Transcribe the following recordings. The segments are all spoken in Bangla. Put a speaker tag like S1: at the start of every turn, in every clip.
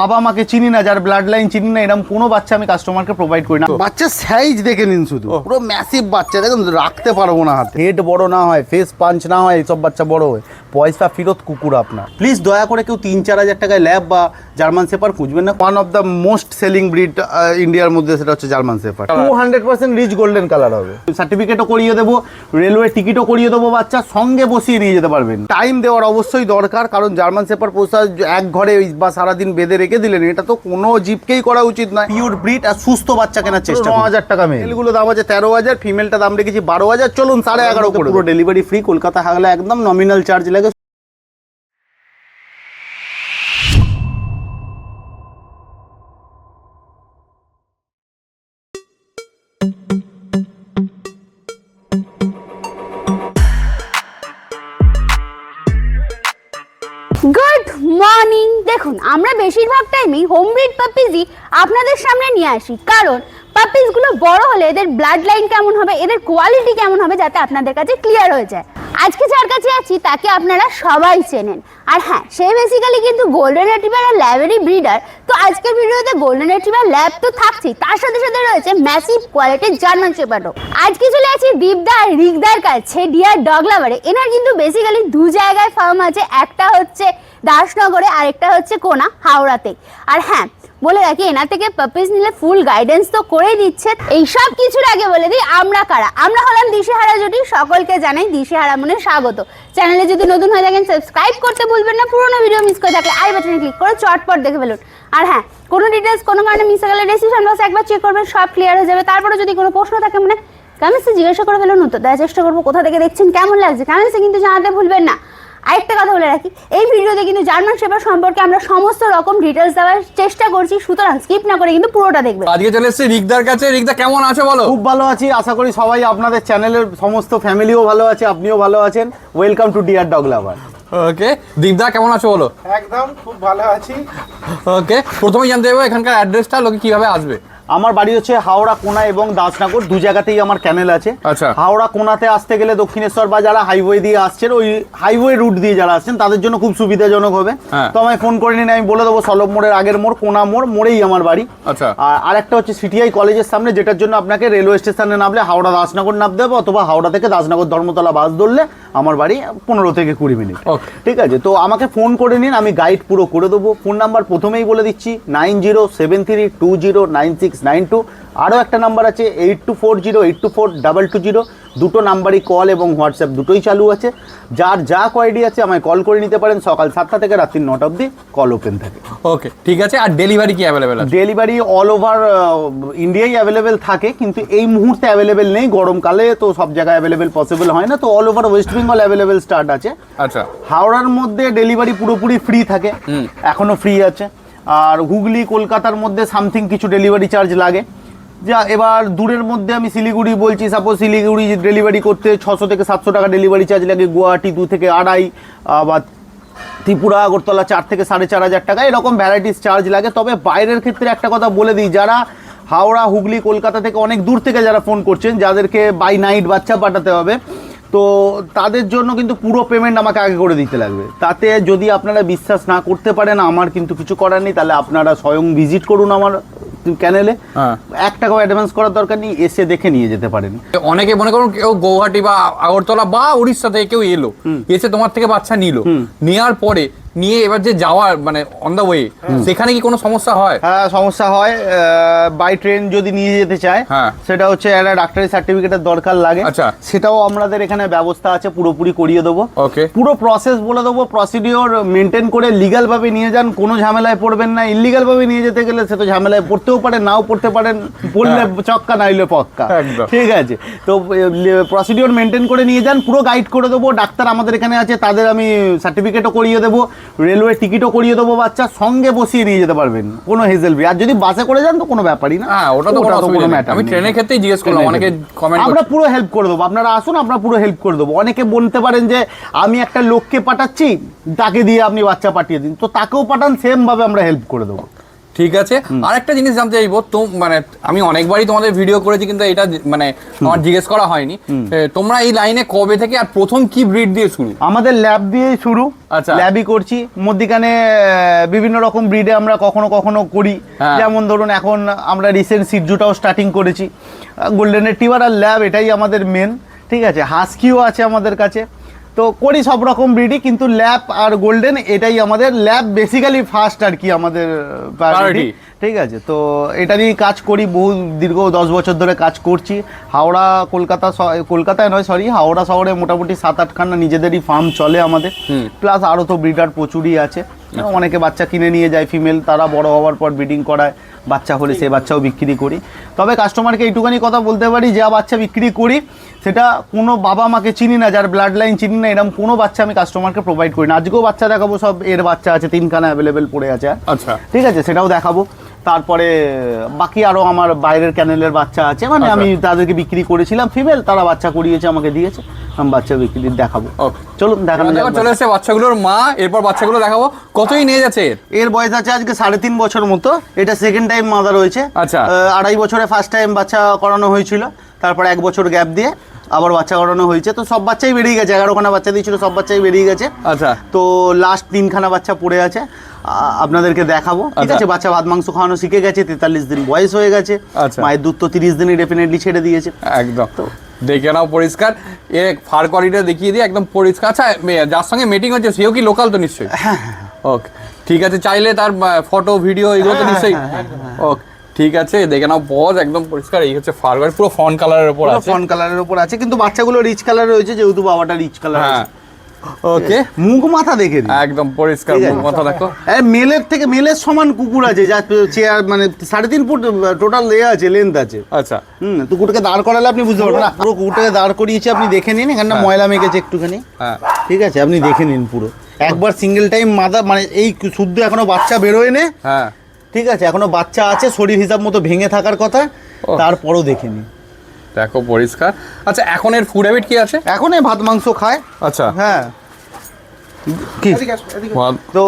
S1: বাবা মাকে চিনি না, যার ব্লাড লাইন চিনি না, এরকম কোনো বাচ্চা আমি কাস্টমারকে প্রোভাইড করি না। বাচ্চার সাইজ দেখে নিন, শুধু পুরো ম্যাসিভ বাচ্চা, দেখুন রাখতে পারবো না হাতে। হেড বড় না হয়, ফেস পাঞ্চ না হয়, এইসব বাচ্চা বড় হয়, পয়সা ফেরত কুকুর আপনার। প্লিজ দয়া করে কেউ 3-4 হাজার টাকায় ল্যাব বা জার্মান শেপার্ড খুঁজবেন না। One of the most selling breed ইন্ডিয়ার মধ্যে, সেটা হচ্ছে German shepherd. 200% rich golden colour হবে। সার্টিফিকেটও করিয়ে দেবো, রেলওয়ে টিকিটও করিয়ে দেবো, বাচ্চা সঙ্গে বসিয়ে নিয়ে যেতে পারবেন। টাইম দেওয়ার অবশ্যই দরকার, কারণ জার্মান শেপার্ড পোষা এক ঘরে বা সারাদিন বেঁধে রেখে দিলেন, এটা তো কোনো জীবকেই করা উচিত নয়। পিওর ব্রিড আর সুস্থ বাচ্চা কেনার চেষ্টা। 9,000 টাকা মেল, এগুলো দাম আছে 13,000, ফিমেলটা দাম রেখেছি 12,000। চলুন 11,500 করে। পুরো ডেলিভারি ফ্রি, কলকাতা হাগলে একদম নমিনাল চার্জ লাগে।
S2: Good morning. দেখুন, আমরা বেশিরভাগ টাইমই হোম ব্রিড পাপিজই আপনাদের সামনে নিয়ে আসি, কারণ পাপিজগুলো বড় হলে এদের ব্লাড লাইন কেমন হবে, এদের কোয়ালিটি কেমন হবে, যাতে আপনাদের কাছে ক্লিয়ার হয়ে যায়। আজকে যার কাছে আছি তাকে আপনারা সবাই চেনেন, আর হ্যাঁ, সে বেসিক্যালি কিন্তু গোল্ডেন রিট্রিভার আর ল্যাবেরই ব্রিডার। তো আজকের ভিডিওতে গোল্ডেন রিট্রিভার ল্যাব তো থাকছেই, তার সাথে সাথে রয়েছে ম্যাসিভ কোয়ালিটির জার্মান শেপার্ডও। আজকে চলে আছি দীপদা আর রিকদার কাছে, ডিয়ার ডগ লাভারে। এনার কিন্তু বেসিক্যালি 2 জায়গায় ফার্ম আছে, একটা হচ্ছে দাসনগরে, আরেকটা হচ্ছে কোনা, হাওড়াতে। আর হ্যাঁ, বলে রাখি, এনার থেকে পাপিস নিলে ফুল গাইডেন্স তো করেই দিচ্ছে। এই সব কিছুর আগে বলে দিই আমরা কারা। আমরা হলাম দিশেহারা জুটি, সকলকে জানাই দিশেহারা মনে স্বাগত। চ্যানেলে যদি নতুন হয়ে থাকেন সাবস্ক্রাইব করতে ভুলবেন না, পুরোনো ভিডিও মিস করে থাকলে আই বাটনে ক্লিক করে চটপট দেখে ফেলুন। আর হ্যাঁ, কোনো ডিটেলস কোনো কারণে মিস হয়ে গেলে ডেসক্রিপশন বক্সে একবার চেক করবেন, সব ক্লিয়ার হয়ে যাবে। তারপরে যদি কোনো প্রশ্ন থাকে মনে কমেন্টসে জিজ্ঞাসা করে ফেলুন, উত্তর দেওয়ার চেষ্টা করবো। কোথা থেকে দেখছেন, কেমন লাগছে, কমেন্টসে কিন্তু জানাতে ভুলবেন না। আরেকটা কথা বলে রাখি, এই ভিডিওতে কিন্তু জার্মান শেপার্ড সম্পর্কে আমরা সমস্ত রকম ডিটেলস দেওয়ার চেষ্টা করছি, সুতরাং স্কিপ না করে কিন্তু পুরোটা দেখবেন।
S3: আজকে চলে এসেছি রিকদার কাছে। রিকদা কেমন আছো বলো?
S1: খুব ভালো আছি, আশা করি সবাই আপনাদের চ্যানেলের সমস্ত ফ্যামিলিও ভালো আছে, আপনিও ভালো আছেন। Welcome to dear dog lover.
S3: Okay, দীপদা কেমন আছো বলো?
S4: একদম খুব ভালো আছি।
S3: ওকে, প্রথমেই জানতে হবে এখানকার অ্যাড্রেসটা, লোকে কিভাবে আসবে।
S1: আমার বাড়ি হচ্ছে হাওড়া কোনা এবং দাসনগর, 2 জায়গাতেই আমার ক্যানেল আছে।
S3: আচ্ছা।
S1: হাওড়া কোনাতে আসতে গেলে দক্ষিণেশ্বর বা যারা হাইওয়ে দিয়ে আসছেন, ওই হাইওয়ে রুট দিয়ে যারা আসছেন তাদের জন্য খুব সুবিধাজনক হবে। তো আমায় ফোন করে নিন, আমি বলে দেবো সলভ মোড়ের আগের মোড়, কোনা মোড়েই আমার বাড়ি।
S3: আচ্ছা।
S1: আর একটা হচ্ছে সিটিআই কলেজের সামনে, যেটার জন্য আপনাকে রেলওয়ে স্টেশনে নামলে হাওড়া দাসনগর নামতে হবে, অথবা হাওড়া থেকে দাসনগর ধর্মতলা বাস ধরলে আমার বাড়ি 15 থেকে 20 মিনিট। ঠিক আছে, তো আমাকে ফোন করে নিন, আমি গাইড পুরো করে দেবো। ফোন নাম্বার প্রথমেই বলে দিচ্ছি 9073209692। আরও একটা নাম্বার আছে 8240824220। দুটো নাম্বারই কল এবং হোয়াটসঅ্যাপ দুটোই চালু আছে। যার যা কোয়ারি আছে আমায় কল করে নিতে পারেন, সকাল 7টা থেকে রাত্রি 9টা অবধি কল ওপেন থাকে।
S3: ওকে, ঠিক আছে। আর ডেলিভারি কি অ্যাভেলেবেল আছে?
S1: ডেলিভারি অল ওভার ইন্ডিয়াই অ্যাভেলেবেল থাকে, কিন্তু এই মুহূর্তে অ্যাভেলেবেল নেই। গরমকালে তো সব জায়গায় অ্যাভেলেবেল পসিবল হয় না, তো all over West Bengal available start আছে।
S3: আচ্ছা।
S1: হাওড়ার মধ্যে ডেলিভারি পুরোপুরি ফ্রি থাকে, এখনো ফ্রি আছে। আর হুগলি কলকাতার মধ্যে সামথিং কিছু ডেলিভারি চার্জ লাগে। যা এবার দূরের মধ্যে আমি শিলিগুড়ি বলছি, সাপোজ শিলিগুড়ি ডেলিভারি করতে 600 থেকে 700 টাকা ডেলিভারি চার্জ লাগে। গুয়াহাটি 2 থেকে 2.5, বা ত্রিপুরা আগরতলা 4 থেকে 4,500 টাকা, এরকম ভ্যারাইটিস চার্জ লাগে। তবে বাইরের ক্ষেত্রে একটা কথা বলে দিই, যারা হাওড়া হুগলি কলকাতা থেকে অনেক দূর থেকে যারা ফোন করছেন, যাদেরকে বাই নাইট বাচ্চা পাঠাতে হবে, তো তাদের জন্য কিন্তু পুরো পেমেন্ট আমাকে আগে করে দিতে লাগবে। তাতে যদি আপনারা বিশ্বাস না করতে পারেন, আমার কিন্তু কিছু করার নেই। তাহলে আপনারা স্বয়ং ভিজিট করুন আমার ক্যানেলে, 1 টাকাও অ্যাডভান্স করার দরকার নেই, এসে দেখে নিয়ে যেতে পারেন।
S3: অনেকে মনে করুন কেউ গুয়াহাটি বা আগরতলা বা উড়িষ্যা থেকে কেউ এলো, এসে তোমার থেকে বাচ্চা নিল, নেওয়ার পরে নিয়ে এবার যে যাওয়ার মানে অন দা ওয়ে, সেখানে কি কোনো সমস্যা হয়?
S1: হ্যাঁ, সমস্যা হয়। বাই ট্রেন যদি নিয়ে যেতে চায়, সেটা হচ্ছে একটা ডাক্তারি সার্টিফিকেটের দরকার লাগে।
S3: আচ্ছা।
S1: সেটাও আমাদের এখানে ব্যবস্থা আছে, পুরোপুরি করিয়ে দেবো।
S3: ওকে,
S1: পুরো প্রসেস বলে দেবো, প্রসিডিওর মেনটেন করে লিগাল ভাবে নিয়ে যান, কোনো ঝামেলায় পড়বেন না। ইলিগাল ভাবে নিয়ে যেতে গেলে সে তো ঝামেলায় পড়তেও পারে, নাও পড়তে পারেন, পড়লে চক্কা নাইলে পক্কা। ঠিক আছে, তো প্রসিডিওর মেনটেন করে নিয়ে যান, পুরো গাইড করে দেবো। ডাক্তার আমাদের এখানে আছে, তাদের আমি সার্টিফিকেটও করিয়ে দেবো, রেলওয়ে টিকিটও করিয়ে দেবো, বাচ্চা সঙ্গে বসিয়ে নিয়ে যেতে পারবেন, কোনো হেজেল ফ্রি। আর যদি বাসে করে যান তো কোনো ব্যাপারই না।
S3: হ্যাঁ, ওটা তো কোনো অসুবিধা নেই। আমি ট্রেনের ক্ষেত্রেই জিজ্ঞেস করলাম, অনেকে কমেন্ট
S1: আমরা পুরো হেল্প করে দেবো। আপনারা আসুন, আমরা পুরো হেল্প করে দেবো। অনেকে বলতে পারেন যে আমি একটা লোককে পাঠাচ্ছি, তাকে দিয়ে আপনি বাচ্চা পাঠিয়ে দিন, তো তাকেও পাঠান, সেম ভাবে আমরা হেল্প করে দেবো।
S3: ঠিক আছে। আর একটা জিনিস জানতে চাইবো, তো মানে আমি অনেকবারই তোমাদের ভিডিও করেছি কিন্তু এটা মানে আমার জিজ্ঞেস করা হয়নি, তোমরা এই লাইনে কবে থেকে আর প্রথম কি ব্রিড দিয়ে শুরু?
S1: আমাদের ল্যাব দিয়েই শুরু।
S3: আচ্ছা।
S1: ল্যাবই করছি, মধ্যিখানে বিভিন্ন রকম ব্রিডে আমরা কখনো কখনো করি।
S3: হ্যাঁ।
S1: যেমন ধরুন এখন আমরা রিসেন্ট সিজুটাও স্টার্টিং করেছি। গোল্ডেন রিট্রিভার আর ল্যাব এটাই আমাদের মেন। ঠিক আছে, হাস্কিও আছে আমাদের কাছে। তো করি সব রকম ব্রিডই, কিন্তু ল্যাব আর গোল্ডেন এটাই আমাদের। ল্যাব বেসিক্যালি ফার্স্ট আর কি আমাদের প্রায়োরিটি। ঠিক আছে, তো এটা নিয়ে কাজ করি, বহু দীর্ঘ 10 বছর ধরে কাজ করছি। হাওড়া কলকাতায় নয় সরি, হাওড়া শহরে মোটামুটি 7-8খানা নিজেদেরই ফার্ম চলে আমাদের। প্লাস আরও তো ব্রিডার প্রচুরই আছে। অনেকে বাচ্চা কিনে নিয়ে যায় ফিমেল, তারা বড় হওয়ার পর ব্রিডিং করায়, বাচ্চা হলে সেই বাচ্চাও বিক্রি করি। তবে কাস্টমারকে এইটুখানি কথা বলতে পারি, যা বাচ্চা বিক্রি করি সেটা কোনো বাবা মাকে চিনি না, যার ব্লাড লাইন চিনি না, এরকম কোনো বাচ্চা আমি কাস্টমারকে প্রোভাইড করি না। আজকেও বাচ্চা দেখাবো, সব এর বাচ্চা আছে, 3খানা অ্যাভেলেবেল পড়ে আছে।
S3: আচ্ছা,
S1: ঠিক আছে, সেটাও দেখাবো। তারপরে বাকি আরও আমার বাইরের ক্যানেলের বাচ্চা আছে, মানে আমি তাদেরকে বিক্রি করেছিলাম ফিমেল, তারা বাচ্চা করিয়েছে, আমাকে দিয়েছে, আমি বাচ্চা বিক্রি দেখাবো। চলুন দেখানো যাক।
S3: চলে এসেছে বাচ্চাগুলোর মা, এরপর বাচ্চাগুলো দেখাবো। কতই নিয়ে যাচ্ছে
S1: এর বয়স আছে আজকে 3.5 বছর মতো। এটা সেকেন্ড টাইম মাদার হয়েছে।
S3: আচ্ছা।
S1: 2.5 বছরে ফার্স্ট টাইম বাচ্চা করানো হয়েছিল, তারপর 1 বছর গ্যাপ দিয়ে আবার বাচ্চা করানো হয়েছে। তো সব বাচ্চাই বেরিয়ে গেছে, 11খানা বাচ্চা দিয়েছিল, সব বাচ্চাই বেরিয়ে গেছে।
S3: আচ্ছা।
S1: তো লাস্ট 3খানা বাচ্চা পড়ে আছে, আপনাদেরকে দেখাবো। ঠিক আছে, বাচ্চা ভাত মাংস খাওয়ানো শিখে গেছে, 43 দিন বয়স হয়ে গেছে।
S3: আচ্ছা।
S1: মায়ের দুধ তো 30 দিনই ডেফিনেটলি ছেড়ে দিয়েছে।
S3: একদম, দেখে নাও পরিষ্কার। এর ফার কোয়ালিটি দেখিয়ে দিই, একদম পরিষ্কার। আচ্ছা, যার সঙ্গে মিটিং হচ্ছে সেও কি লোকাল? তো নিশ্চয়ই। ওকে, ঠিক আছে। চাইলে তার ফটো ভিডিও এগুলো তো নিশ্চয়ই। ওকে, ঠিক আছে, দেখে নাও বজ একদম পরিষ্কার। এই হচ্ছে ফার কোয়ালিটি, পুরো ফন কালারের উপর আছে।
S1: ফন কালারের উপর আছে, কিন্তু বাচ্চাগুলো রিচ কালার রয়েছে, যেহেতু বাবাটা রিচ কালার আছে।
S3: ওকে,
S1: মুখ মাথা দেখে দিন,
S3: একদম পরিষ্কার মুখ মাথা দেখো।
S1: মেলের থেকে মেলের সমান কুকুর আছে, যা চেয়ার মানে 3.5 ফুট টোটাল আছে, লেন্থ আছে।
S3: আচ্ছা।
S1: তো কুকুরকে দাঁড় করালে আপনি বুঝতে পারবেন না, পুরো কুকুরটাকে দাঁড় করিয়েছি, আপনি দেখে নিন। এখানে ময়লা মেখেছে একটুখানি।
S3: হ্যাঁ,
S1: ঠিক আছে, আপনি দেখে নিন পুরো একবার সিঙ্গেল টাইম মাথা, মানে এই শুদ্ধ এখনো বাচ্চা বেরোয় নে।
S3: হ্যাঁ,
S1: ঠিক আছে, এখনো বাচ্চা আছে, শরীর হিসাব মতো ভেঙে থাকার কথা, তারপরও দেখে নিন।
S3: দেখো পরিষ্কার। আচ্ছা, এখন এর ফুড হ্যাবিট কি আছে?
S1: এখন এই ভাত মাংস খায়।
S3: আচ্ছা।
S1: হ্যাঁ, কি তো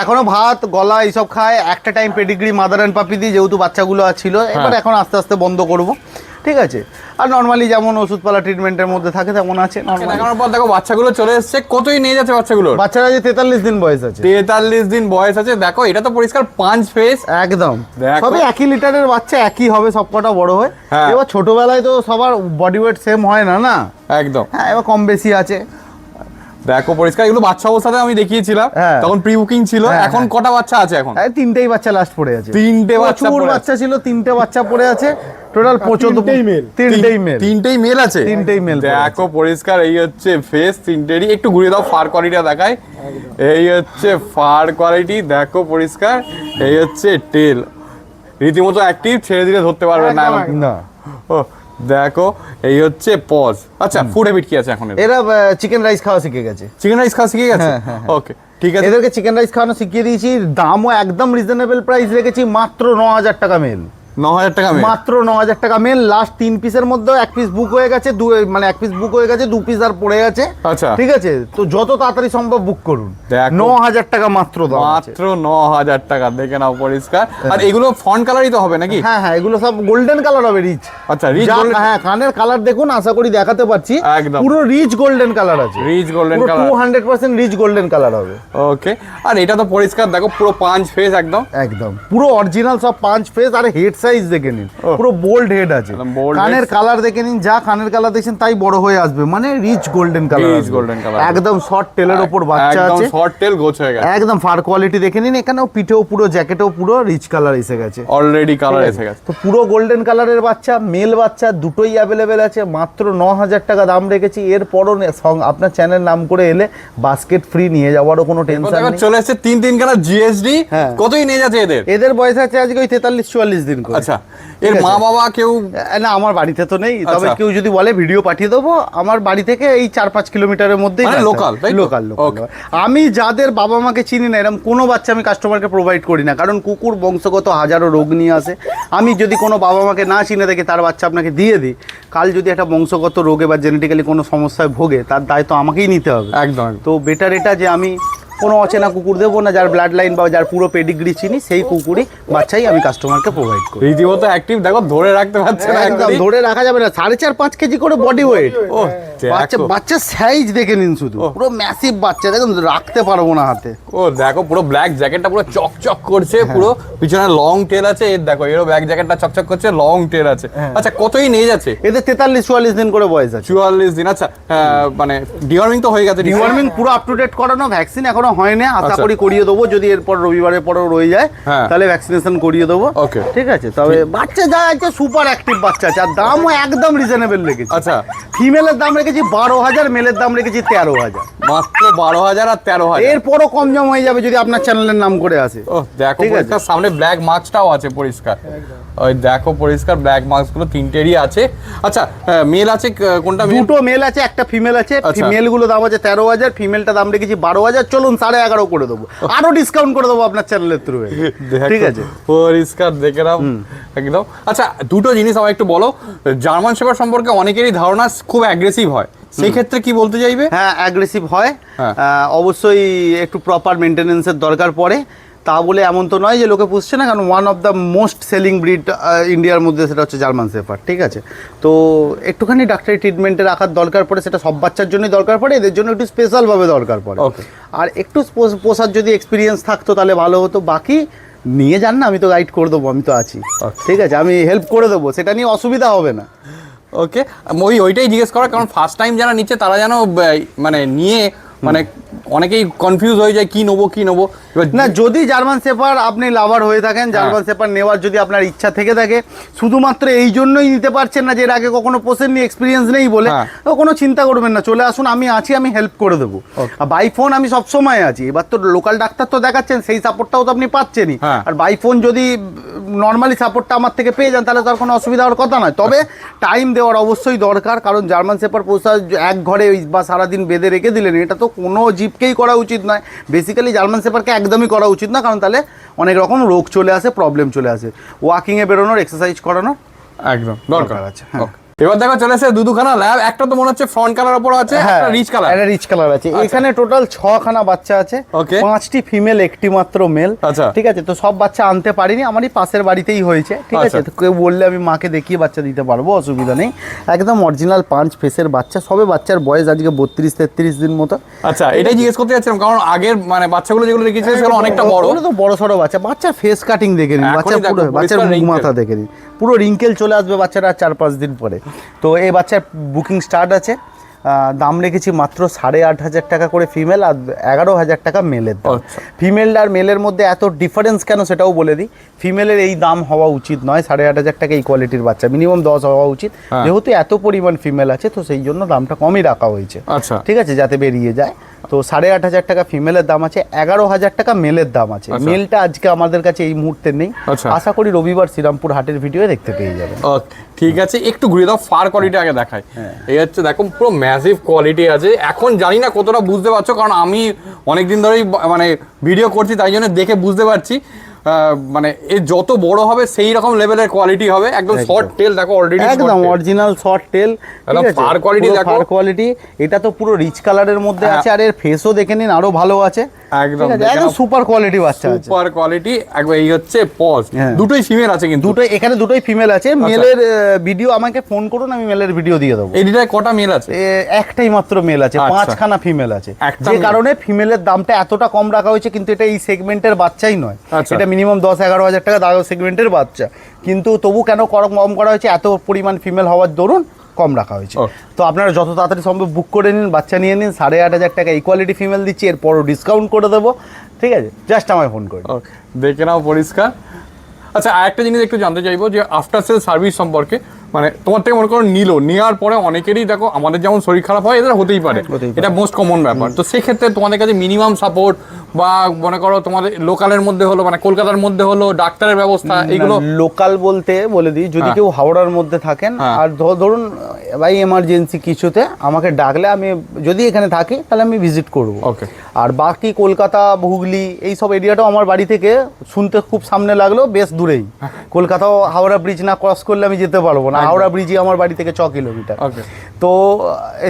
S1: এখনো ভাত গলা এইসব খায়। একটা টাইম পেডিগ্রি মাদার অ্যান্ড পাপি দিয়ে যেহেতু বাচ্চাগুলো ছিল, এবার এখন আস্তে আস্তে বন্ধ করব। ঠিক আছে, আর নর্মালি যেমন ওষুধপালা ট্রিটমেন্টের মধ্যে থাকে তেমন আছে।
S3: দেখানোর পর দেখো বাচ্চাগুলো চলে এসছে। কতই নিয়ে যাচ্ছে বাচ্চাগুলো?
S1: বাচ্চারা যে 43 দিন বয়স আছে।
S3: 43 দিন বয়স আছে। দেখো, এটা তো পরিষ্কার পাঁচ ফেস
S1: একদম।
S3: দেখো।
S1: সবই 1 লিটারের বাচ্চা, একই হবে সব কটা বড় হয়।
S3: হ্যাঁ।
S1: এবার ছোটবেলায় তো সবার বডি ওয়েট সেম হয় না, না?
S3: একদম।
S1: হ্যাঁ, এবার কম বেশি আছে।
S3: দেখো পরিষ্কার। এগুলো বাচ্চা অবস্থাতে আমি দেখিয়েছিলাম,
S1: হ্যাঁ।
S3: তখন প্রি বুকিং ছিল।
S1: হ্যাঁ,
S3: এখন কটা বাচ্চা আছে? এখন
S1: 3টেই বাচ্চা লাস্ট পড়ে আছে।
S3: 3টে বাচ্চা
S1: প্রচুর
S3: পড়ে আছে।
S1: বাচ্চা ছিল, 3টে বাচ্চা পড়ে আছে। টোটাল 3টেই মেল।
S3: 3টেই মেল আছে।
S1: 3টেই মেল।
S3: দেখো পরিষ্কার। এই হচ্ছে ফেস 3টেরই। একটু ঘুরিয়ে দাও, ফার কোয়ালিটিটা দেখায়। এই হচ্ছে ফার কোয়ালিটি, দেখো পরিষ্কার। এই হচ্ছে টেল, রীতিমতো অ্যাক্টিভ, ছেড়ে দিলে ধরতে পারবে না।
S1: না।
S3: ও দেখো, এই হচ্ছে পজ। আচ্ছা, ফুড হ্যাবিট কি আছে এখন?
S1: এরা চিকেন রাইস খাওয়া শিখে গেছে।
S3: চিকেন রাইস খাওয়া শিখে গেছে। ওকে, ঠিক আছে।
S1: এদেরকে চিকেন রাইস খাওয়ানো শিখিয়ে দিয়েছি। দামও একদম রিজনেবল প্রাইস রেখেছি, মাত্র 9000 টাকা মেল।
S3: 9000 টাকা মেল?
S1: মাত্র 9000 টাকা মেল। লাস্ট 3 পিসের মধ্যে 1 পিস বুক হয়ে গেছে, 1 পিস বুক হয়ে গেছে, 2 পিস আর পড়ে আছে।
S3: আচ্ছা,
S1: ঠিক আছে, তো যত তাড়াতাড়ি সম্ভব বুক করুন।
S3: দেখো।
S1: 9000 টাকা মাত্র দাম আছে।
S3: মাত্র 9000 টাকা, দেখে নাও পরিষ্কার। আর এগুলো ফন্ট কালারই তো হবে নাকি?
S1: হ্যাঁ হ্যাঁ, এগুলো সব গোল্ডেন কালার হবে, রিচ।
S3: আচ্ছা, রিচ গোল্ডেন।
S1: হ্যাঁ, কানের কালার দেখুন, আশা করি দেখাতে পারছি।
S3: একদম
S1: পুরো রিচ গোল্ডেন কালার আছে।
S3: রিচ গোল্ডেন
S1: পুরো
S3: কালার,
S1: 200% রিচ গোল্ডেন কালার হবে।
S3: ওকে। আর এটা তো পরিষ্কার, দেখো পুরো পাঁচ ফেস একদম।
S1: একদম পুরো অরিজিনাল সব 5 ফেস। আর হেড সাইজ দেখে নিন, পুরো বোল্ড হেড আছে।
S3: bold
S1: কানের কালার দেখে নিন, যা কানের কালার দেখছেন তাই বড় হয়ে আসবে, মানে rich golden colour.
S3: Rich golden colour,
S1: একদম শর্ট টেলের উপর বাচ্চা আছে,
S3: একদম শর্ট টেল, গোছ হয়ে গেছে।
S1: একদম ফার কোয়ালিটি দেখে নিন। এখানেও পিঠেও পুরো, জ্যাকেটেও পুরো রিচ কালার এসে গেছে,
S3: অলরেডি কালার এসে গেছে।
S1: তো পুরো গোল্ডেন কালারের বাচ্চা, মেল বাচ্চা দুটোই অ্যাভেলেবেল আছে। মাত্র 9000 টাকা দাম রেখেছি। এরপরও আপনার চ্যানেল নাম করে এলে বাস্কেট ফ্রি নিয়ে যাওয়ারও কোনো টেনশন নেই।
S3: চলে এসেছে 3 কালার জিএসডি।
S1: হ্যাঁ।
S3: কতই নিয়ে যাচ্ছে এদের?
S1: এদের বয়স আছে আজকে ওই 43-44 দিন করে।
S3: আচ্ছা, এর মা বাবা কেউ?
S1: না, আমার বাড়িতে তো নেই, তবে
S3: আচ্ছা।
S1: কেউ যদি বলে ভিডিও পাঠিয়ে দেবো। আমার বাড়ি থেকে এই 4-5 কিলোমিটারের মধ্যেই,
S3: মানে লোকাল, তাই তো?
S1: লোকাল।
S3: Okay.
S1: আমি যাদের বাবা মাকে চিনি না, এরকম কোনো বাচ্চা আমি কাস্টমারকে প্রোভাইড করি না, কারণ কুকুর বংশগত হাজারো রোগ নিয়ে আসে। আমি যদি কোনো বাবা মাকে না চিনে দেখি তার বাচ্চা আপনাকে দিয়ে দিই, কাল যদি একটা বংশগত রোগে বা জেনেটিক্যালি কোনো সমস্যায় ভোগে, তার দায়িত্ব আমাকেই নিতে হবে।
S3: একদম।
S1: তো বেটার এটা যে আমি কোনো অচেনা কুকুর দেবো না, যার ব্লাড লাইন বা যার পুরো পেডিগ্রি চিনি সেই কুকুরই বাচ্চাই আমি কাস্টমারকে প্রোভাইড করি।
S3: রীতিমতো অ্যাক্টিভ, দেখো ধরে রাখতে পারছে না
S1: একদম
S3: একদমই।
S1: ধরে রাখা যাবে না, 4.5-5 কেজি করে বডি ওয়েট।
S3: ও
S1: বাচ্চা
S3: দেখো।
S1: বাচ্চার সাইজ দেখে নিন শুধু, পুরো ম্যাসিভ বাচ্চা, দেখুন রাখতে পারবো না হাতে।
S3: ও দেখো পুরো ব্ল্যাক জ্যাকেটটা পুরো চকচক করছে, পুরো পিছনে লং টেল আছে, এর দেখো এরও ব্ল্যাক জ্যাকেটটা চকচক করছে, লং টেল আছে। আচ্ছা কতই এজ আছে?
S1: এদের 43-44 দিন করে বয়স আছে।
S3: 44 দিন। আচ্ছা মানে ডিওয়ার্মিং তো হয়ে গেছে?
S1: ডিওয়ার্মিং পুরো আপ টু ডেট করানো, ভ্যাকসিন এখনো হয়নি, আশা
S3: আচ্ছা।
S1: করি করিয়ে দেবো, যদি এরপর রবিবারের পরেও রয়ে যায়
S3: হ্যাঁ।
S1: তাহলে ভ্যাকসিনেশন করিয়ে দেবো।
S3: Okay.
S1: ঠিক আছে, তবে বাচ্চা যা আছে সুপার অ্যাক্টিভ বাচ্চা আছে, আর দামও একদম রিজনেবল রেখেছি।
S3: আচ্ছা
S1: ফিমেলের দাম রেখেছি 12,000, মেলের দাম রেখেছি 13,000।
S3: মাত্র 12,000 আর 13,000।
S1: এরপরও কম জম হয়ে যাবে যদি আপনার চ্যানেলের নাম করে আসে।
S3: ও দেখো
S1: ঠিক আছে।
S3: পরিষ্কার, সামনে ব্ল্যাক মাস্কটাও আছে পরিষ্কার, ওই দেখো পরিষ্কার ব্ল্যাক মাস্কগুলো তিনটেরই আছে। আচ্ছা মেল আছে কোনটা? মেল
S1: দুটো মেল আছে, একটা ফিমেল আছে।
S3: আচ্ছা।
S1: ফিমেল গুলো দাম আছে 13,000, ফিমেলটা দাম রেখেছি 12,000। চলুন 11.5 করে দেবো, আরো ডিসকাউন্ট করে দেবো আপনার চ্যানেলের থ্রু। ঠিক আছে,
S3: পরিষ্কার দেখে নাও একদম। আচ্ছা দুটো জিনিস আমায় একটু বলো, জার্মান শেফার্ড সম্পর্কে অনেকেরই ধারণা খুব অ্যাগ্রেসিভ হয়, সেই ক্ষেত্রে কি বলতে চাইবে?
S1: হ্যাঁ অ্যাগ্রেসিভ হয়,
S3: হ্যাঁ।
S1: অবশ্যই একটু প্রপার মেনটেনেন্সের দরকার পড়ে। তা বলে এমন তো নয় যে লোকে পুষছে না, কারণ one of the most selling breed ইন্ডিয়ার মধ্যে সেটা হচ্ছে জার্মান শেফার্ড। ঠিক আছে, তো একটুখানি ডাক্তারি ট্রিটমেন্টে রাখার দরকার পড়ে, সেটা সব বাচ্চার জন্যই দরকার পড়ে, এদের জন্য একটু স্পেশালভাবে দরকার পড়ে।
S3: Okay.
S1: আর একটু পোষার যদি এক্সপিরিয়েন্স থাকতো তাহলে ভালো হতো। বাকি নিয়ে যান না, আমি তো গাইড করে দেবো, আমি তো আছি। ঠিক আছে, আমি হেল্প করে দেবো, সেটা নিয়ে অসুবিধা হবে না।
S3: ওকে, ওইটাই জিজ্ঞেস করা, কারণ ফার্স্ট টাইম যারা নিচ্ছে তারা যেন মানে নিয়ে মানে অনেকেই কনফিউজ হয়ে যায় কি নেবো কি নেবো। এবার
S1: না, যদি জার্মান শেফার্ড আপনি লাভার হয়ে থাকেন, জার্মান শেফার্ড নেওয়ার যদি আপনার ইচ্ছা থেকে থাকে, শুধুমাত্র এই জন্যই নিতে পারছেন না যে এর আগে কখনো পোষেননি, এক্সপিরিয়েন্স নেই বলে,
S3: হ্যাঁ।
S1: তো কোনো চিন্তা করবেন না, চলে আসুন, আমি আছি, আমি হেল্প করে দেবো। আর বাই ফোন আমি সবসময় আছি। এবার তো লোকাল ডাক্তার তো দেখাচ্ছেন, সেই সাপোর্টটাও তো আপনি পাচ্ছেনই।
S3: হ্যাঁ।
S1: আর বাই ফোন যদি নর্মালি সাপোর্টটা আমার থেকে পেয়ে যান তাহলে তার কোনো অসুবিধা হওয়ার কথা নয়। তবে টাইম দেওয়ার অবশ্যই দরকার, কারণ জার্মান শেফার্ড পোষা এক ঘরে বা সারাদিন বেঁধে রেখে দিলেন, এটা তো কোনো জীবকেই করা উচিত নয়। বেসিক্যালি জার্মান শেফার্ডকে একদমই করা উচিত না, কারণ তাহলে অনেক রকম রোগ চলে আসে, প্রবলেম চলে আসে। ওয়াকিংয়ে বেরোনোর, এক্সারসাইজ করানোর
S3: একদম দরকার
S1: আছে। হ্যাঁ।
S3: Okay. এবার দেখো চলে এসে দুখানা ল্যাব, একটা তো মনে হচ্ছে ফ্রন্ট কালার উপর আছে, একটা রিচ কালার।
S1: একটা রিচ কালার আছে। এখানে টোটাল 6খানা বাচ্চা আছে,
S3: Okay.
S1: 5টি ফিমেল, একটি মাত্র মেল।
S3: আচ্ছা।
S1: ঠিক আছে, তো সব বাচ্চা আনতে পারিনি, আমারই পাশের বাড়িতেই হয়েছে। ঠিক আছে,
S3: আচ্ছা।
S1: তো কেউ বললে আমি মাকে দেখিয়ে বাচ্চা দিতে পারবো, অসুবিধা নেই। একদম অরিজিনাল 5 ফেসের বাচ্চা, সবে বাচ্চার বয়স আজকে 32-33 দিন মতো।
S3: আচ্ছা এটাই জিজ্ঞেস করতে যাচ্ছিলাম, কারণ আগের মানে বাচ্চাগুলো যেগুলো দেখিয়েছে সেগুলো অনেকটা বড়।
S1: ওগুলো তো বড় সড়ো বাচ্চা, বাচ্চার ফেস কাটিং দেখে নিন,
S3: এখনই
S1: বাচ্চা
S3: দেখো,
S1: পুরো বাচ্চার
S3: পরিষ্কার
S1: মুখ
S3: wrinkle।
S1: মাথা দেখে নিন, পুরো রিঙ্কেল চলে আসবে বাচ্চাটা 4-5 দিন পরে। তো এই বাচ্চার বুকিং স্টার্ট আছে, দাম রেখেছি মাত্র 8,500 টাকা করে ফিমেল, আর 11,000 টাকা মেলের দাম।
S3: আচ্ছা।
S1: ফিমেল আর মেলের মধ্যে এত ডিফারেন্স কেন সেটাও বলে দিই। ফিমেলের এই দাম হওয়া উচিত নয়, 8,500 টাকা এই কোয়ালিটির বাচ্চা, মিনিমাম 10 হওয়া উচিত।
S3: হ্যাঁ।
S1: যেহেতু এত পরিমাণ ফিমেল আছে, তো সেই জন্য দামটা কমই রাখা হয়েছে।
S3: আচ্ছা।
S1: ঠিক আছে, যাতে বেরিয়ে যায়। তো 8,500 টাকা ফিমেলের দাম আছে, 11,000 টাকা মেলের দাম আছে।
S3: আচ্ছা।
S1: মেলটা আজকে আমাদের কাছে এই মুহূর্তে নেই,
S3: আচ্ছা।
S1: আশা করি রবিবার শ্রীরামপুর হাটের ভিডিও দেখতে পেয়ে যাবেন।
S3: Okay, ঠিক আছে, একটু ঘুরে দাও, ফার কোয়ালিটি আগে দেখাই। এই হচ্ছে দেখো পুরো ম্যাসিভ কোয়ালিটি আছে। এখন জানি না কতটা বুঝতে পারছো, কারণ আমি অনেকদিন ধরেই মানে ভিডিও করছি, তাই জন্য দেখে বুঝতে পারছি। মানে এ যত বড় হবে সেই রকম লেভেলের কোয়ালিটি হবে। একদম শর্ট টেল দেখো, অলরেডি
S1: একদম অরিজিনাল শর্ট টেল,
S3: একদম fur quality দেখো।
S1: Fur quality. এটা তো পুরো রিচ কালারের মধ্যে
S3: হ্যাঁ।
S1: আছে, আর এর ফেসও দেখে নিন, আরো ভালো আছে।
S3: একদম
S1: ঠিক আছে,
S3: দেখে
S1: একদম
S3: নাও।
S1: সুপার কোয়ালিটি বাচ্চা আছে।
S3: সুপার কোয়ালিটি একবার। এই হচ্ছে পজ,
S1: হ্যাঁ।
S3: দুটোই ফিমেল আছে কিন্তু।
S1: দুটোই, এখানে দুটোই ফিমেল আছে। মেলের ভিডিও আমাকে ফোন করুন, আমি মেলের ভিডিও দিয়ে দেবো।
S3: এডিটায় কটা মেল আছে?
S1: একটাই মাত্র মেল আছে,
S3: আচ্ছা।
S1: 5খানা ফিমেল আছে।
S3: একটা
S1: যে
S3: male।
S1: কারণে ফিমেলের দামটা এতটা কম রাখা হয়েছে, কিন্তু এটা এই সেগমেন্টের বাচ্চাই নয়।
S3: আচ্ছা।
S1: এটা মিনিমাম 10-11 হাজার টাকা দাম সেগমেন্টের বাচ্চা, কিন্তু তবু কেন কম করা হয়েছে, এত পরিমাণ ফিমেল হওয়ার দরুন কম রাখা হয়েছে।
S3: ও।
S1: তো আপনারা যত তাড়াতাড়ি সম্ভব বুক করে নিন, বাচ্চা নিয়ে নিন। 8,500 টাকা এই কোয়ালিটি ফিমেল দিচ্ছি, এরপরও ডিসকাউন্ট করে দেবো। ঠিক আছে, জাস্ট আমায় ফোন করুন।
S3: Okay, দেখে নাও পরিষ্কার। আচ্ছা আরেকটা জিনিস একটু জানতে চাইবো যে আফটার সেল সার্ভিস সম্পর্কে, মানে তোমার থেকে মনে করো নেওয়ার পরে অনেকেরই দেখো, আমাদের যেমন শরীর খারাপ হয়, এদের হতেই পারে, এটা মোস্ট কমন ব্যাপার। তো সেক্ষেত্রে তোমাদের কাছে মিনিমাম সাপোর্ট বা মনে করো তোমাদের লোকালের মধ্যে হলো, মানে কলকাতার মধ্যে হলো, ডাক্তারের ব্যবস্থা, এইগুলো
S1: লোকাল বলতে বলে দিই, যদি
S3: হ্যাঁ।
S1: কেউ হাওড়ার মধ্যে থাকেন,
S3: হ্যাঁ।
S1: আর ধরুন ভাই এমার্জেন্সি কিছুতে আমাকে ডাকলে, আমি যদি এখানে থাকি তাহলে আমি ভিজিট করব।
S3: Okay.
S1: আর বাকি কলকাতা, হুগলি এই সব এরিয়াটাও আমার বাড়ি থেকে শুনতে খুব সামনে লাগলেও বেশ দূরেই। কলকাতাও হাওড়া ব্রিজ না ক্রস করলে আমি যেতে পারবো না। হাওড়া ব্রিজই আমার বাড়ি থেকে 6 কিলোমিটার।
S3: ওকে,
S1: তো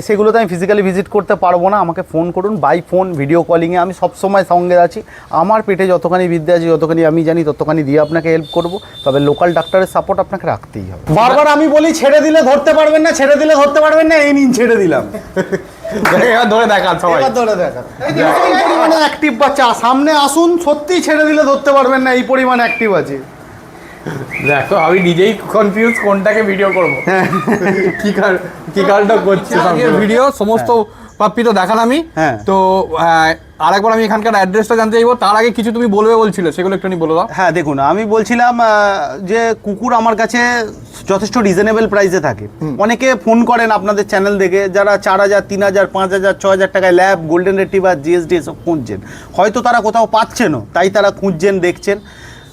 S1: সেগুলোতে আমি ফিজিক্যালি ভিজিট করতে পারবো না, আমাকে ফোন করুন, বাই ফোন ভিডিও কলিংয়ে আমি সবসময় সঙ্গে আছি। আমার পেটে যতখানি বিদ্যা আছে, যতখানি আমি জানি ততখানি দিয়ে আপনাকে হেল্প করব। তবে লোকাল ডাক্তারের সাপোর্ট আপনাকে রাখতেই হবে। বারবার আমি বলি ছেড়ে দিলে ধরতে পারবেন না, ছেড়ে দিলে ধরতে পারবেন না, এই নিন ছেড়ে দিলাম।
S3: এবার ধরে দেখান সবাই,
S1: এবার ধরে দেখান। এই পরিমাণে অ্যাক্টিভ বাচ্চা, সামনে আসুন, সত্যি ছেড়ে দিলে ধরতে পারবেন না, এই পরিমাণে অ্যাক্টিভ আছে।
S3: দেখো আমি নিজেই কনফিউজ কোনটাকে ভিডিও করব, কি কারণটা করছি। ভিডিও সমস্ত পাপ্পি তো দেখালামই। তো আরেকবার আমি এখানকার অ্যাড্রেসটা জানতে চাইবো, তার আগে কিছু তুমি বলবে বলছিলে, সেগুলো একটুখানি বলে দাও।
S1: হ্যাঁ দেখুন, আমি বলছিলাম যে কুকুর আমার কাছে যথেষ্ট রিজনেবল প্রাইসে থাকে। অনেকে ফোন করেন আপনাদের চ্যানেল দেখে, যারা 4000, 3000, 5000, 6000 টাকায় ল্যাব, গোল্ডেন রিট্রিভার, জিএসডি এসব খুঁজছেন। হয়তো তারা কোথাও পাচ্ছেনও, তাই তারা খুঁজছেন, দেখছেন।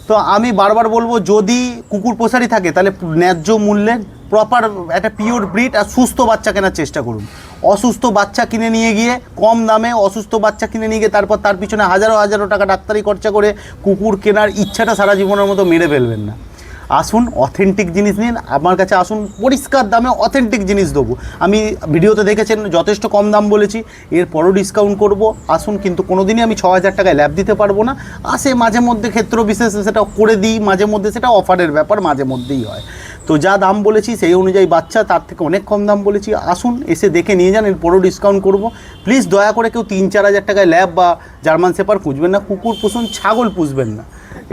S1: তো আমি বারবার বলবো, যদি কুকুর পোষারি থাকে তাহলে ন্যায্য মূল্যে প্রপার একটা পিওর ব্রিড আর সুস্থ বাচ্চা কেনার চেষ্টা করুন। অসুস্থ বাচ্চা কিনে নিয়ে গিয়ে, কম দামে অসুস্থ বাচ্চা কিনে নিয়ে গিয়ে তারপর তার পিছনে হাজারো হাজারো টাকা ডাক্তারি খরচা করে কুকুর কেনার ইচ্ছাটা সারা জীবনের মতো মেরে ফেলবেন না। আসুন, অথেন্টিক জিনিস নিন, আমার কাছে আসুন, পরিষ্কার দামে অথেন্টিক জিনিস দেবো। আমি ভিডিওতে দেখেছেন যথেষ্ট কম দাম বলেছি, এরপরও ডিসকাউন্ট করব। আসুন, কিন্তু কোনোদিনই আমি 6000 টাকায় ল্যাব দিতে পারবো না। আসে মাঝে মধ্যে ক্ষেত্র বিশেষে সেটা করে দিই, মাঝে মধ্যে সেটা অফারের ব্যাপার, মাঝে মধ্যেই হয়। তো যা দাম বলেছি সেই অনুযায়ী বাচ্চা, তার থেকে অনেক কম দাম বলেছি। আসুন, এসে দেখে নিয়ে যান, এরপরও ডিসকাউন্ট করব। প্লিজ দয়া করে কেউ 3-4 হাজার টাকায় ল্যাব বা জার্মান শেপার খুঁজবেন না, কুকুর পুষুন, ছাগল পুষবেন না,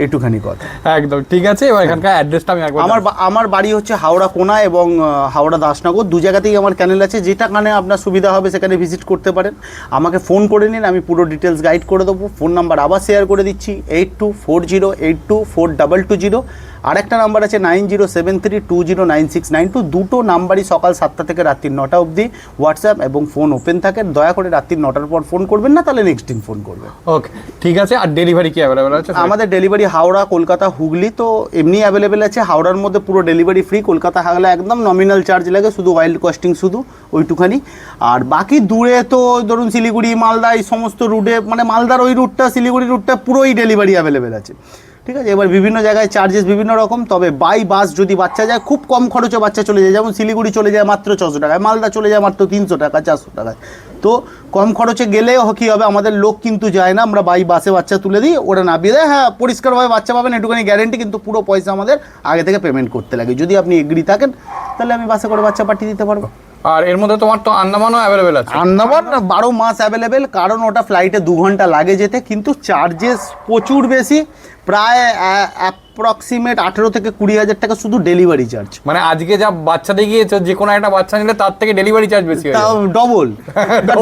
S1: একটুখানি কথা।
S3: একদম ঠিক আছে। এবার এখানকার অ্যাড্রেসটা আমি একবার
S1: আমার বাড়ি হচ্ছে হাওড়া কোনা এবং হাওড়া দাসনগর, দু জায়গাতেই আমার চ্যানেল আছে। যেটা কানে আপনার সুবিধা হবে সেখানে ভিজিট করতে পারেন। আমাকে ফোন করে নিন, আমি পুরো ডিটেলস গাইড করে দেবো। ফোন নাম্বার আবার শেয়ার করে দিচ্ছি, 8240824220। আরেকটা নাম্বার আছে 9073209692। দুটো নাম্বারই সকাল 7টা থেকে রাত্রি 9টা অবধি হোয়াটসঅ্যাপ এবং ফোন ওপেন থাকে। দয়া করে রাত্রি 9টার পর ফোন করবেন না, তাহলে নেক্সট দিন ফোন করবেন।
S3: ওকে, ঠিক আছে। আর ডেলিভারি কি অ্যাভেলেবেল আছে?
S1: আমাদের ডেলিভারি হাওড়া, কলকাতা, হুগলি তো এমনি অ্যাভেলেবেল আছে। হাওড়ার মধ্যে পুরো ডেলিভারি ফ্রি, কলকাতা হলে একদম নমিনাল চার্জ লাগে, শুধু ওয়াইল্ড কস্টিং, শুধু ওইটুখানি। আর বাকি দূরে তো ধরুন শিলিগুড়ি, মালদা, এই সমস্ত রুটে, মানে মালদার ওই রুটটা, শিলিগুড়ি রুটটা পুরোই ডেলিভারি অ্যাভেলেবেল আছে। ঠিক আছে, এবার বিভিন্ন জায়গায় চার্জেস বিভিন্ন রকম। তবে বাই বাস যদি বাচ্চা যায়, খুব কম খরচে বাচ্চা চলে যায়। যেমন শিলিগুড়ি চলে যায় মাত্র 600 টাকায়, মালদা চলে যায় মাত্র 300 টাকা, 400 টাকায়। তো কম খরচে গেলে কী হবে, আমাদের লোক কিন্তু যায় না, আমরা বাই বাসে বাচ্চা তুলে দিই, ওরা নামিয়ে দেয়। হ্যাঁ, পরিষ্কারভাবে বাচ্চা পাবেন, একটুখানি গ্যারেন্টি, কিন্তু পুরো পয়সা আমাদের আগে থেকে পেমেন্ট করতে লাগে। যদি আপনি এগ্রি থাকেন তাহলে আমি বাসে করে বাচ্চা পাঠিয়ে দিতে পারবো।
S3: আর এর মধ্যে তোমার তো আন্দামানও অ্যাভেলেবেল আছে?
S1: আন্দামান 12 মাস অ্যাভেলেবেল, কারণ ওটা ফ্লাইটে 2 ঘন্টা লাগে যেতে, কিন্তু চার্জেস প্রচুর বেশি, প্রায় অ্যাপ্রক্সিমেট 18 থেকে 20 হাজার টাকা শুধু ডেলিভারি চার্জ।
S3: মানে আজকে যা বাচ্চা দেখিয়েছো, যে কোনো একটা বাচ্চা নিলে তার থেকে ডেলিভারি চার্জ বেশি হয়ে যাবে,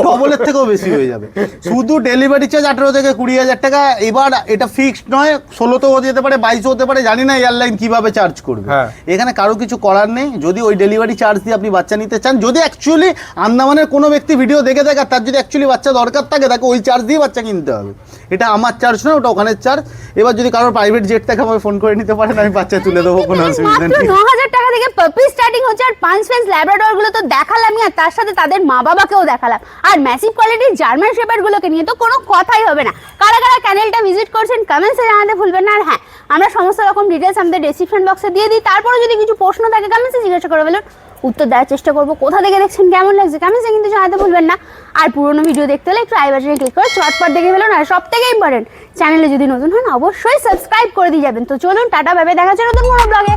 S1: ডবলের থেকেও বেশি হয়ে যাবে। শুধু ডেলিভারি চার্জ 18 থেকে 20 হাজার টাকা। এবার এটা ফিক্সড নয়, 16তেও হতে যেতে পারে, 22 হতে পারে, জানি না এয়ারলাইন কিভাবে চার্জ করবে। এখানে কারো কিছু করার নেই। যদি ওই ডেলিভারি চার্জ দিয়ে আপনি বাচ্চা নিতে চান, যদি অ্যাকচুয়ালি আন্দামানের কোনো ব্যক্তি ভিডিও দেখে থাকে, তার যদি অ্যাকচুয়ালি বাচ্চা দরকার থাকে, তাকে ওই চার্জ দিয়ে বাচ্চা কিনতে হবে। এটা আমার চার্জ নয়, ওটা ওখানের চার্জ। এবার যদি কারোর প্রাইভেট জেট থাকে, আমাকে ফোন করে নিতে পারেন, আমি বাচ্চা তুলে দেবো, কোনো অসুবিধা নেই।
S2: 9000 টাকা থেকে পাপি স্টার্টিং হচ্ছে। আর 5 ফেন্স ল্যাব্রাডর গুলো তো দেখালামই, আর তার সাথে তাদের মা বাবাকেও দেখালাম। আর ম্যাসিভ কোয়ালিটির জার্মান শেপার্ড গুলোকে নিয়ে তো কোনো কথাই হবে না। কারা কারা চ্যানেলটা ভিজিট করছেন কমেন্টসে জানাতে ভুলবেন না। আর হ্যাঁ, আমরা সমস্ত রকম ডিটেলস আমাদের ডেসক্রিপশন বক্সে দিয়ে দিই। তারপরে যদি কিছু প্রশ্ন থাকে কমেন্টসে জিজ্ঞাসা করে ফেলুন, উত্তর দেওয়ার চেষ্টা করবো। কোথা থেকে দেখছেন, কেমন লাগছে, কমেন্টসে কিন্তু জানাতে ভুলবেন না। আর পুরোনো ভিডিও দেখতে হলে একটু আই বাটনে ক্লিক করে চটপট দেখে ফেলুন। আর সব থেকে ইম্পর্টেন্ট, চ্যানেলে যদি নতুন হন অবশ্যই সাবস্ক্রাইব করে দিয়ে যাবেন। তো চলুন, টাটা, বাই বাই, দেখা হচ্ছে নতুন কোনো ব্লগে।